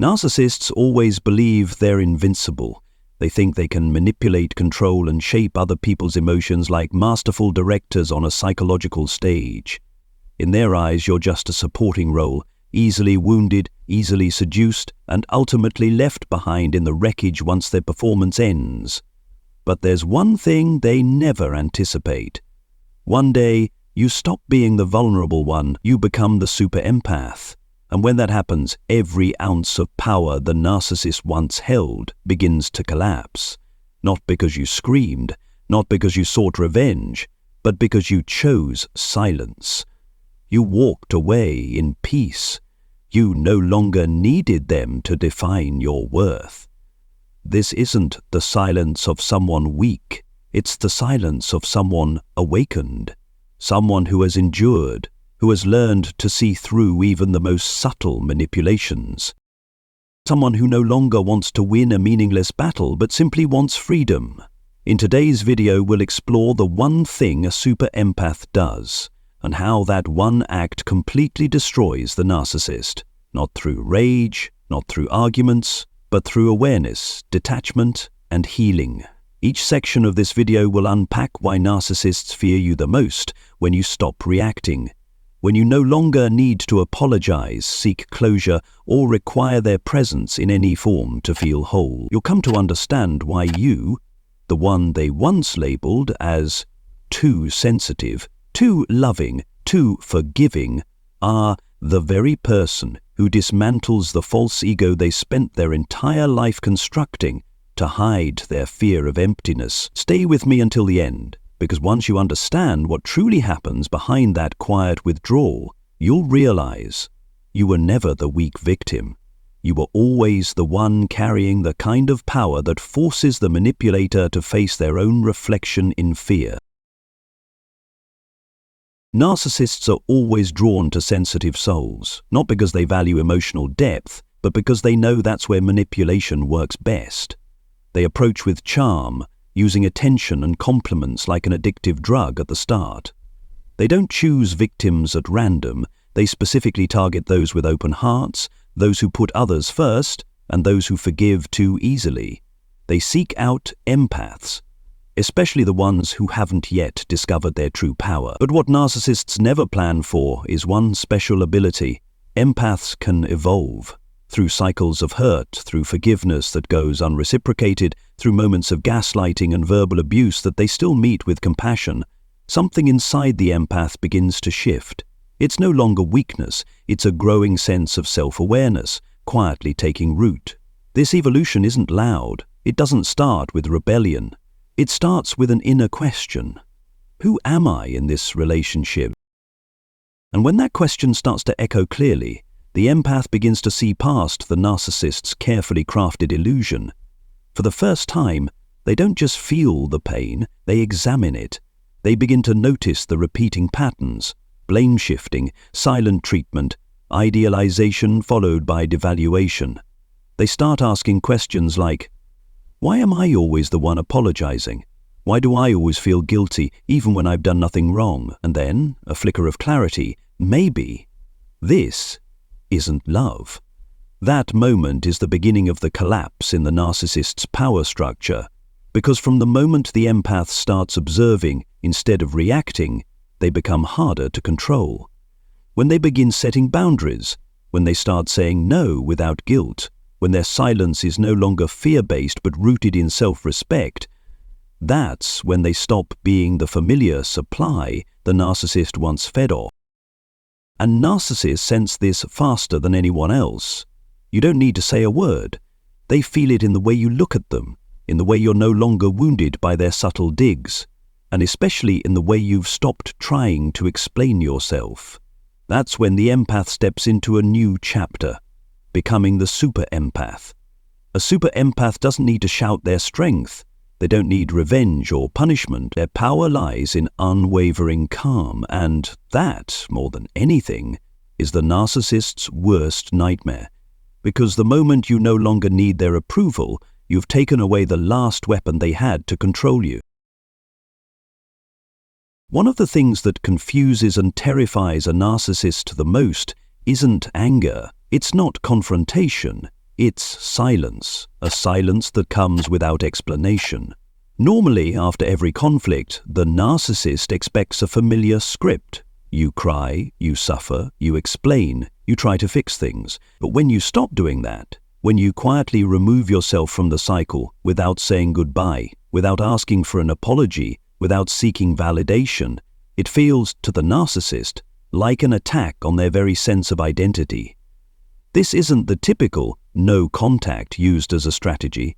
Narcissists always believe they're invincible. They think they can manipulate, control, and shape other people's emotions like masterful directors on a psychological stage. In their eyes, you're just a supporting role, easily wounded, easily seduced, and ultimately left behind in the wreckage once their performance ends. But there's one thing they never anticipate. One day, you stop being the vulnerable one, you become the super empath. And when that happens, every ounce of power the narcissist once held begins to collapse. Not because you screamed, not because you sought revenge, but because you chose silence. You walked away in peace. You no longer needed them to define your worth. This isn't the silence of someone weak. It's the silence of someone awakened. Someone who has endured, who has learned to see through even the most subtle manipulations. Someone who no longer wants to win a meaningless battle, but simply wants freedom. In today's video, we'll explore the one thing a super empath does, and how that one act completely destroys the narcissist, not through rage, not through arguments, but through awareness, detachment, and healing. Each section of this video will unpack why narcissists fear you the most when you stop reacting, when you no longer need to apologize, seek closure, or require their presence in any form to feel whole. You'll come to understand why you, the one they once labeled as too sensitive, too loving, too forgiving, are the very person who dismantles the false ego they spent their entire life constructing to hide their fear of emptiness. Stay with me until the end, because once you understand what truly happens behind that quiet withdrawal, you'll realize you were never the weak victim. You were always the one carrying the kind of power that forces the manipulator to face their own reflection in fear. Narcissists are always drawn to sensitive souls, not because they value emotional depth, but because they know that's where manipulation works best. They approach with charm, using attention and compliments like an addictive drug at the start. They don't choose victims at random. They specifically target those with open hearts, those who put others first, and those who forgive too easily. They seek out empaths, especially the ones who haven't yet discovered their true power. But what narcissists never plan for is one special ability. Empaths can evolve. Through cycles of hurt, through forgiveness that goes unreciprocated, through moments of gaslighting and verbal abuse that they still meet with compassion, something inside the empath begins to shift. It's no longer weakness, it's a growing sense of self-awareness, quietly taking root. This evolution isn't loud. It doesn't start with rebellion. It starts with an inner question. Who am I in this relationship? And when that question starts to echo clearly, the empath begins to see past the narcissist's carefully crafted illusion. For the first time, they don't just feel the pain, they examine it. They begin to notice the repeating patterns, blame shifting, silent treatment, idealization followed by devaluation. They start asking questions like, why am I always the one apologizing? Why do I always feel guilty even when I've done nothing wrong? And then, a flicker of clarity, maybe this isn't love. That moment is the beginning of the collapse in the narcissist's power structure, because from the moment the empath starts observing instead of reacting, they become harder to control. When they begin setting boundaries, when they start saying no without guilt, when their silence is no longer fear-based but rooted in self-respect, that's when they stop being the familiar supply the narcissist once fed off. And narcissists sense this faster than anyone else. You don't need to say a word. They feel it in the way you look at them, in the way you're no longer wounded by their subtle digs, and especially in the way you've stopped trying to explain yourself. That's when the empath steps into a new chapter, becoming the super empath. A super empath doesn't need to shout their strength. They don't need revenge or punishment. Their power lies in unwavering calm, and that, more than anything, is the narcissist's worst nightmare. Because the moment you no longer need their approval, you've taken away the last weapon they had to control you. One of the things that confuses and terrifies a narcissist the most isn't anger. It's not confrontation. It's silence, a silence that comes without explanation. Normally, after every conflict, the narcissist expects a familiar script. You cry, you suffer, you explain, you try to fix things. But when you stop doing that, when you quietly remove yourself from the cycle without saying goodbye, without asking for an apology, without seeking validation, it feels, to the narcissist, like an attack on their very sense of identity. This isn't the typical no contact used as a strategy.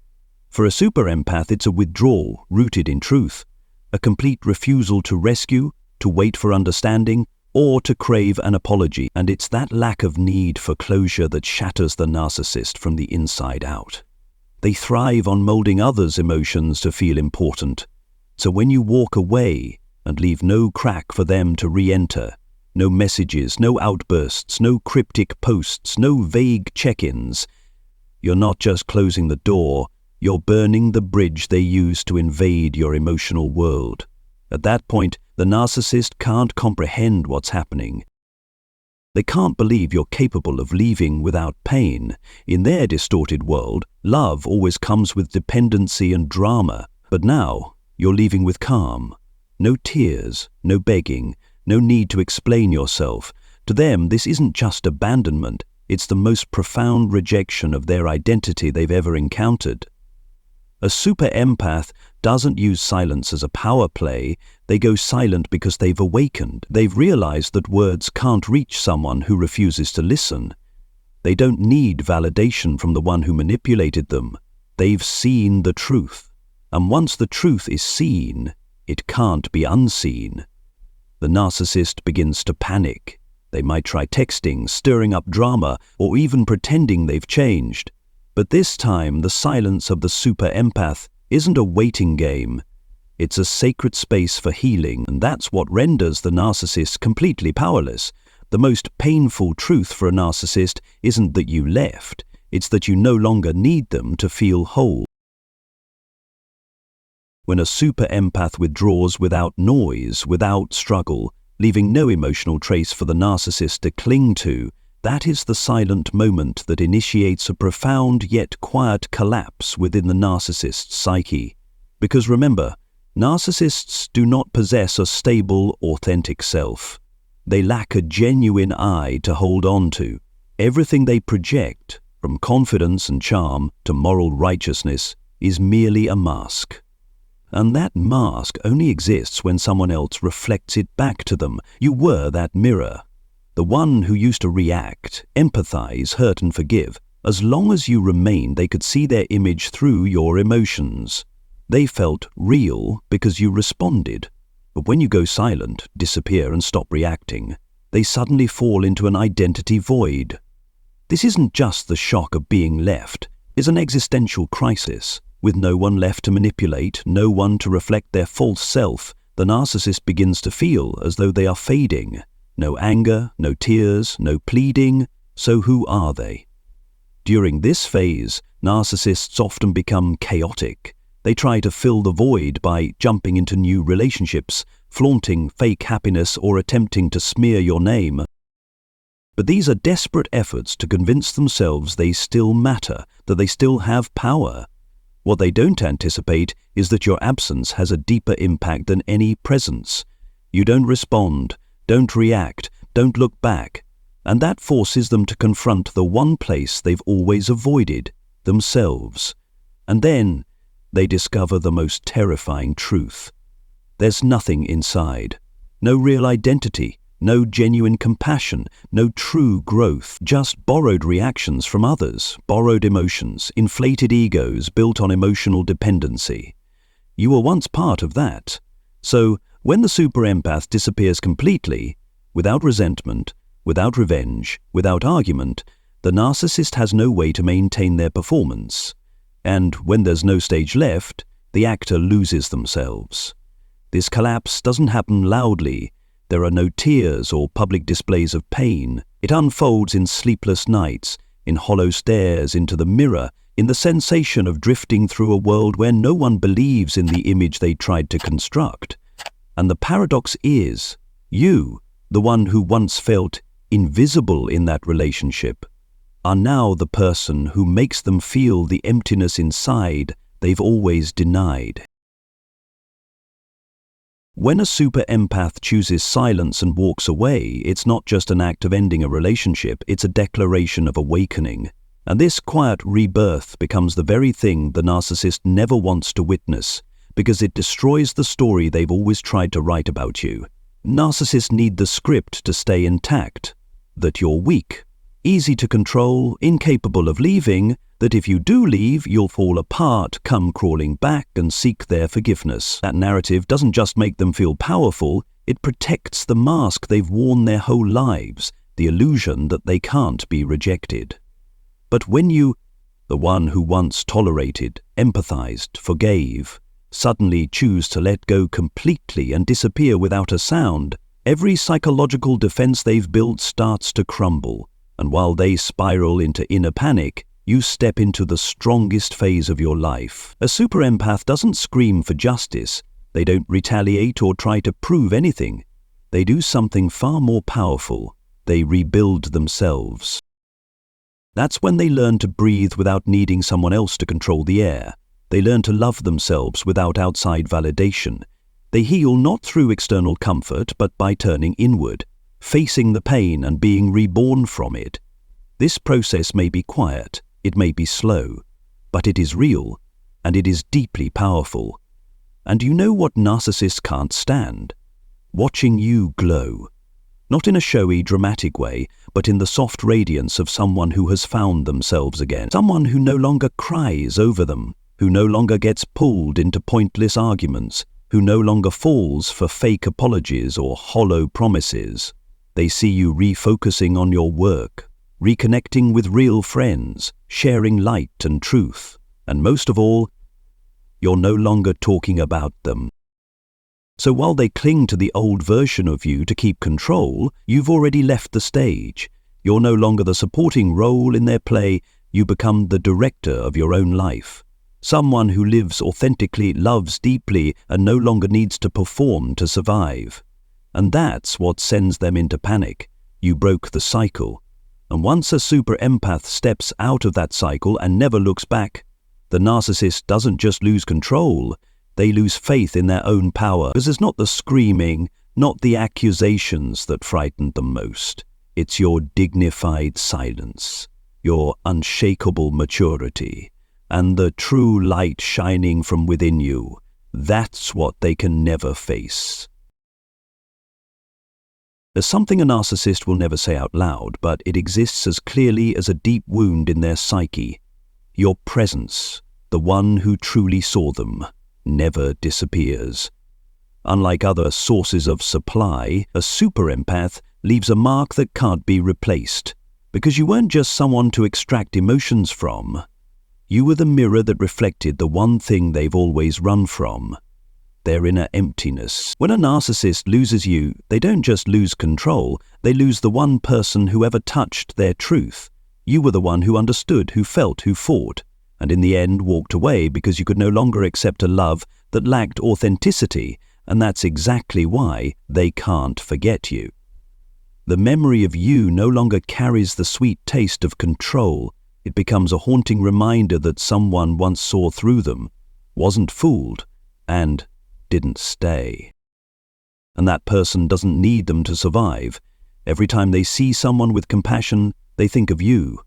For a super empath, it's a withdrawal rooted in truth, a complete refusal to rescue, to wait for understanding, or to crave an apology. And it's that lack of need for closure that shatters the narcissist from the inside out. They thrive on molding others' emotions to feel important. So when you walk away and leave no crack for them to re-enter, no messages, no outbursts, no cryptic posts, no vague check-ins, you're not just closing the door, you're burning the bridge they use to invade your emotional world. At that point, the narcissist can't comprehend what's happening. They can't believe you're capable of leaving without pain. In their distorted world, love always comes with dependency and drama. But now, you're leaving with calm. No tears, no begging, no need to explain yourself. To them, this isn't just abandonment. It's the most profound rejection of their identity they've ever encountered. A super empath doesn't use silence as a power play. They go silent because they've awakened. They've realized that words can't reach someone who refuses to listen. They don't need validation from the one who manipulated them. They've seen the truth. And once the truth is seen, it can't be unseen. The narcissist begins to panic. They might try texting, stirring up drama, or even pretending they've changed. But this time, the silence of the super empath isn't a waiting game. It's a sacred space for healing, and that's what renders the narcissist completely powerless. The most painful truth for a narcissist isn't that you left, it's that you no longer need them to feel whole. When a super empath withdraws without noise, without struggle, leaving no emotional trace for the narcissist to cling to, that is the silent moment that initiates a profound yet quiet collapse within the narcissist's psyche. Because remember, narcissists do not possess a stable, authentic self. They lack a genuine I to hold on to. Everything they project, from confidence and charm to moral righteousness, is merely a mask. And that mask only exists when someone else reflects it back to them. You were that mirror. The one who used to react, empathize, hurt and forgive. As long as you remained, they could see their image through your emotions. They felt real because you responded. But when you go silent, disappear and stop reacting, they suddenly fall into an identity void. This isn't just the shock of being left. It's an existential crisis. With no one left to manipulate, no one to reflect their false self, the narcissist begins to feel as though they are fading. No anger, no tears, no pleading. So who are they? During this phase, narcissists often become chaotic. They try to fill the void by jumping into new relationships, flaunting fake happiness or attempting to smear your name. But these are desperate efforts to convince themselves they still matter, that they still have power. What they don't anticipate is that your absence has a deeper impact than any presence. You don't respond, don't react, don't look back, and that forces them to confront the one place they've always avoided, themselves. And then they discover the most terrifying truth. There's nothing inside, no real identity, no genuine compassion, no true growth, just borrowed reactions from others, borrowed emotions, inflated egos built on emotional dependency. You were once part of that. So, when the super empath disappears completely, without resentment, without revenge, without argument, the narcissist has no way to maintain their performance. And when there's no stage left, the actor loses themselves. This collapse doesn't happen loudly. There are no tears or public displays of pain. It unfolds in sleepless nights, in hollow stares into the mirror, in the sensation of drifting through a world where no one believes in the image they tried to construct. And the paradox is, you, the one who once felt invisible in that relationship, are now the person who makes them feel the emptiness inside they've always denied. When a super empath chooses silence and walks away, it's not just an act of ending a relationship, it's a declaration of awakening. And this quiet rebirth becomes the very thing the narcissist never wants to witness, because it destroys the story they've always tried to write about you. Narcissists need the script to stay intact, that you're weak, easy to control, incapable of leaving, that if you do leave, you'll fall apart, come crawling back and seek their forgiveness. That narrative doesn't just make them feel powerful, it protects the mask they've worn their whole lives, the illusion that they can't be rejected. But when you, the one who once tolerated, empathized, forgave, suddenly choose to let go completely and disappear without a sound, every psychological defense they've built starts to crumble, and while they spiral into inner panic, you step into the strongest phase of your life. A super empath doesn't scream for justice, they don't retaliate or try to prove anything. They do something far more powerful. They rebuild themselves. That's when they learn to breathe without needing someone else to control the air. They learn to love themselves without outside validation. They heal not through external comfort, but by turning inward, facing the pain and being reborn from it. This process may be quiet, it may be slow, but it is real, and it is deeply powerful. And you know what narcissists can't stand? Watching you glow. Not in a showy, dramatic way, but in the soft radiance of someone who has found themselves again. Someone who no longer cries over them, who no longer gets pulled into pointless arguments, who no longer falls for fake apologies or hollow promises. They see you refocusing on your work, reconnecting with real friends, sharing light and truth, and most of all, you're no longer talking about them. So while they cling to the old version of you to keep control, you've already left the stage. You're no longer the supporting role in their play, you become the director of your own life. Someone who lives authentically, loves deeply, and no longer needs to perform to survive. And that's what sends them into panic. You broke the cycle. And once a super empath steps out of that cycle and never looks back, the narcissist doesn't just lose control, they lose faith in their own power. Because it's not the screaming, not the accusations that frighten them most. It's your dignified silence, your unshakable maturity, and the true light shining from within you. That's what they can never face. There's something a narcissist will never say out loud, but it exists as clearly as a deep wound in their psyche. Your presence, the one who truly saw them, never disappears. Unlike other sources of supply, a super empath leaves a mark that can't be replaced, because you weren't just someone to extract emotions from. You were the mirror that reflected the one thing they've always run from, their inner emptiness. When a narcissist loses you, they don't just lose control, they lose the one person who ever touched their truth. You were the one who understood, who felt, who fought, and in the end walked away because you could no longer accept a love that lacked authenticity, and that's exactly why they can't forget you. The memory of you no longer carries the sweet taste of control. It becomes a haunting reminder that someone once saw through them, wasn't fooled, and didn't stay. And that person doesn't need them to survive. Every time they see someone with compassion, they think of you.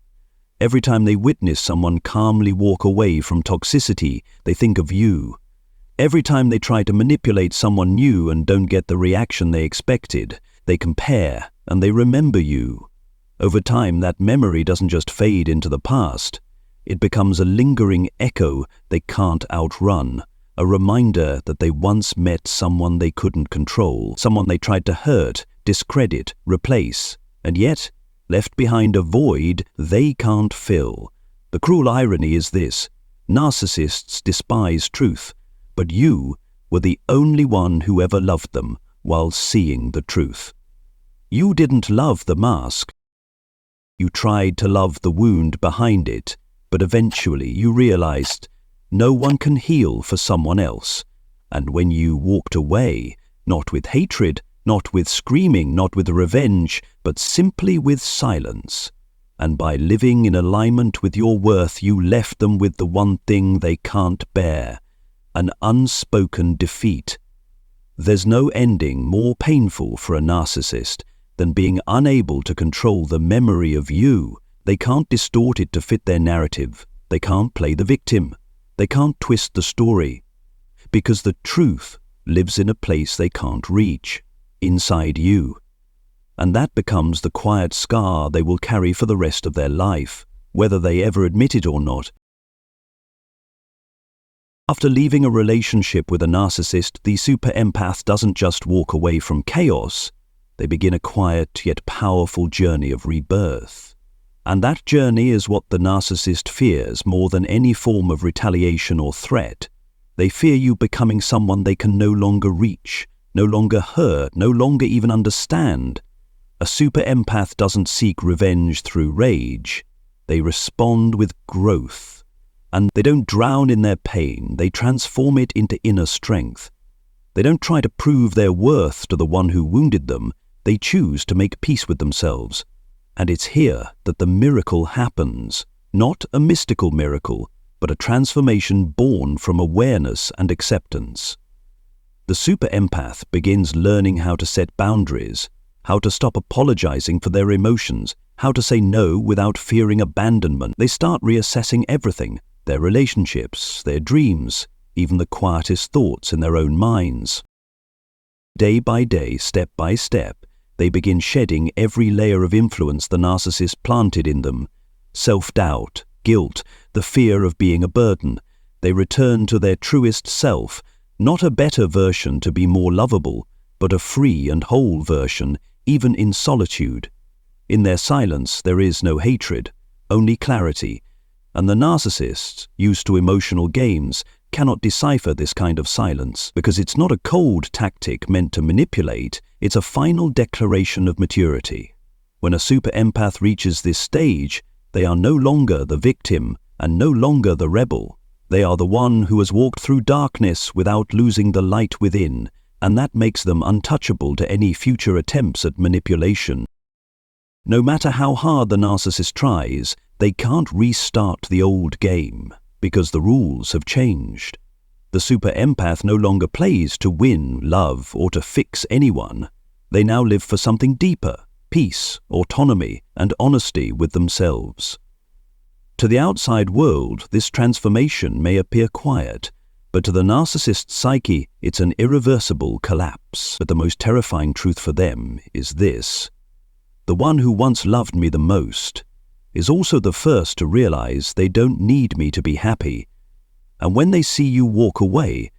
Every time they witness someone calmly walk away from toxicity, they think of you. Every time they try to manipulate someone new and don't get the reaction they expected, they compare and they remember you. Over time, that memory doesn't just fade into the past. It becomes a lingering echo they can't outrun. A reminder that they once met someone they couldn't control, someone they tried to hurt, discredit, replace, and yet left behind a void they can't fill. The cruel irony is this: narcissists despise truth, but you were the only one who ever loved them while seeing the truth. You didn't love the mask. You tried to love the wound behind it, but eventually you realized no one can heal for someone else. And when you walked away, not with hatred, not with screaming, not with revenge, but simply with silence, And by living in alignment with your worth, you left them with the one thing they can't bear, an unspoken defeat. There's no ending more painful for a narcissist than being unable to control the memory of you. They can't distort it to fit their narrative. They can't play the victim. They can't twist the story. Because the truth lives in a place they can't reach, inside you. And that becomes the quiet scar they will carry for the rest of their life, whether they ever admit it or not. After leaving a relationship with a narcissist, the super empath doesn't just walk away from chaos. They begin a quiet yet powerful journey of rebirth. And that journey is what the narcissist fears more than any form of retaliation or threat. They fear you becoming someone they can no longer reach, no longer hurt, no longer even understand. A super empath doesn't seek revenge through rage. They respond with growth. And they don't drown in their pain, they transform it into inner strength. They don't try to prove their worth to the one who wounded them, they choose to make peace with themselves. And it's here that the miracle happens, not a mystical miracle, but a transformation born from awareness and acceptance. The super empath begins learning how to set boundaries, how to stop apologizing for their emotions, how to say no without fearing abandonment. They start reassessing everything, their relationships, their dreams, even the quietest thoughts in their own minds. Day by day, step by step, they begin shedding every layer of influence the narcissist planted in them. Self-doubt, guilt, the fear of being a burden. They return to their truest self, not a better version to be more lovable, but a free and whole version, even in solitude. In their silence there is no hatred, only clarity, and the narcissists, used to emotional games, cannot decipher this kind of silence, because it's not a cold tactic meant to manipulate, it's a final declaration of maturity. When a super empath reaches this stage, they are no longer the victim and no longer the rebel. They are the one who has walked through darkness without losing the light within, and that makes them untouchable to any future attempts at manipulation. No matter how hard the narcissist tries, they can't restart the old game, because the rules have changed. The super empath no longer plays to win, love, or to fix anyone. They now live for something deeper, peace, autonomy, and honesty with themselves. To the outside world, this transformation may appear quiet, but to the narcissist's psyche, it's an irreversible collapse. But the most terrifying truth for them is this: the one who once loved me the most is also the first to realize they don't need me to be happy. And when they see you walk away,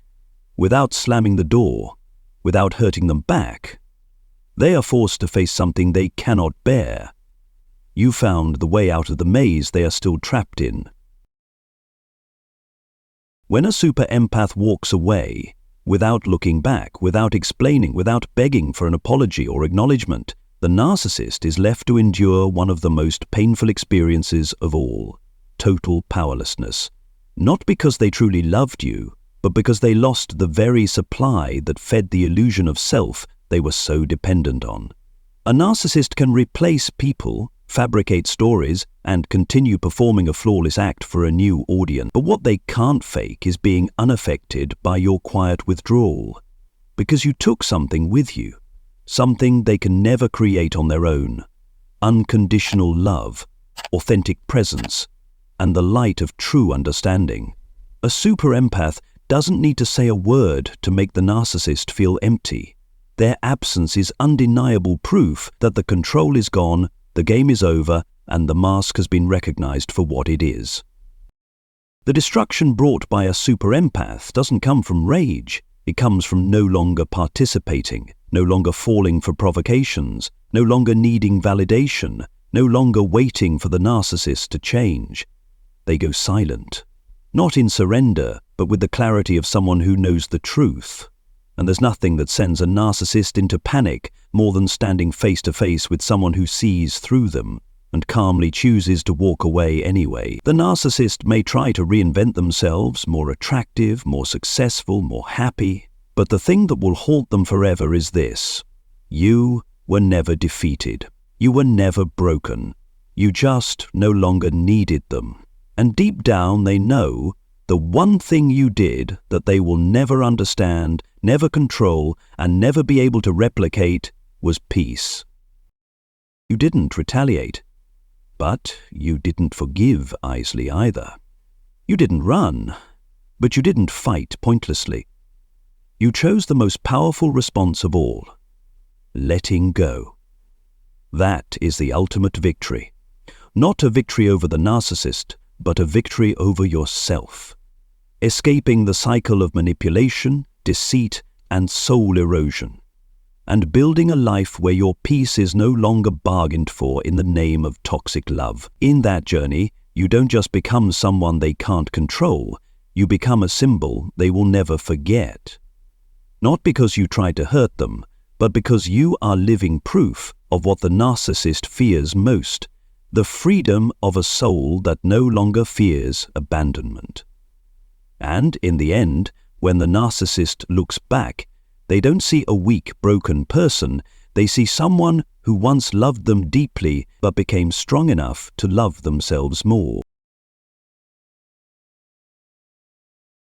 without slamming the door, without hurting them back, they are forced to face something they cannot bear. You found the way out of the maze they are still trapped in. When a super empath walks away, without looking back, without explaining, without begging for an apology or acknowledgement, the narcissist is left to endure one of the most painful experiences of all: total powerlessness. Not because they truly loved you, but because they lost the very supply that fed the illusion of self they were so dependent on. A narcissist can replace people, fabricate stories, and continue performing a flawless act for a new audience. But what they can't fake is being unaffected by your quiet withdrawal, because you took something with you, something they can never create on their own: unconditional love, authentic presence, and the light of true understanding. A super empath doesn't need to say a word to make the narcissist feel empty. Their absence is undeniable proof that the control is gone, the game is over, and the mask has been recognized for what it is. The destruction brought by a super empath doesn't come from rage. It comes from no longer participating, no longer falling for provocations, no longer needing validation, no longer waiting for the narcissist to change. They go silent, not in surrender, but with the clarity of someone who knows the truth. And there's nothing that sends a narcissist into panic more than standing face to face with someone who sees through them and calmly chooses to walk away anyway. The narcissist may try to reinvent themselves, more attractive, more successful, more happy, but the thing that will haunt them forever is this: you were never defeated. You were never broken. You just no longer needed them. And deep down they know the one thing you did that they will never understand, never control, and never be able to replicate was peace. You didn't retaliate, but you didn't forgive easily either. You didn't run, but you didn't fight pointlessly. You chose the most powerful response of all, letting go. That is the ultimate victory. Not a victory over the narcissist, but a victory over yourself. Escaping the cycle of manipulation, deceit, and soul erosion. And building a life where your peace is no longer bargained for in the name of toxic love. In that journey, you don't just become someone they can't control, you become a symbol they will never forget. Not because you tried to hurt them, but because you are living proof of what the narcissist fears most, the freedom of a soul that no longer fears abandonment. And in the end, when the narcissist looks back, they don't see a weak, broken person, they see someone who once loved them deeply but became strong enough to love themselves more.